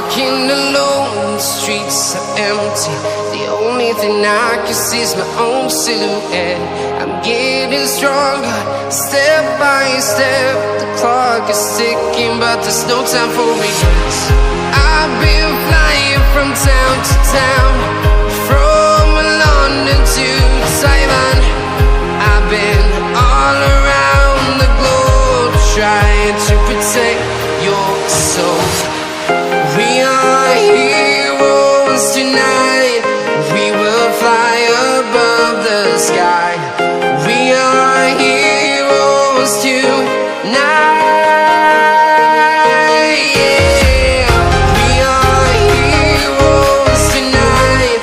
Walking alone, the streets are empty. The only thing I can see is my own silhouette. I'm getting stronger, step by step. The clock is ticking, but there's no time for regrets. I've been flying from town to town, from London to Taiwan. I've been all around the globe, trying to protect your soul. We are heroes tonight. We will fly above the sky. We are heroes tonight. Yeah. We are heroes tonight.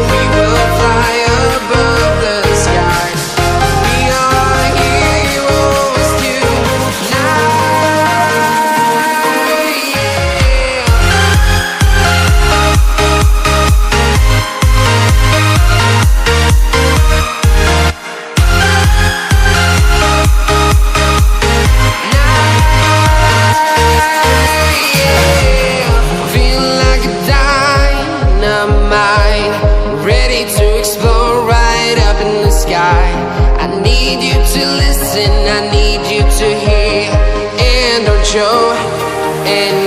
We will fly above the sky. We are heroes tonight. Ready to explore right up in the sky. I need you to listen, I need you to hear, and don't show. And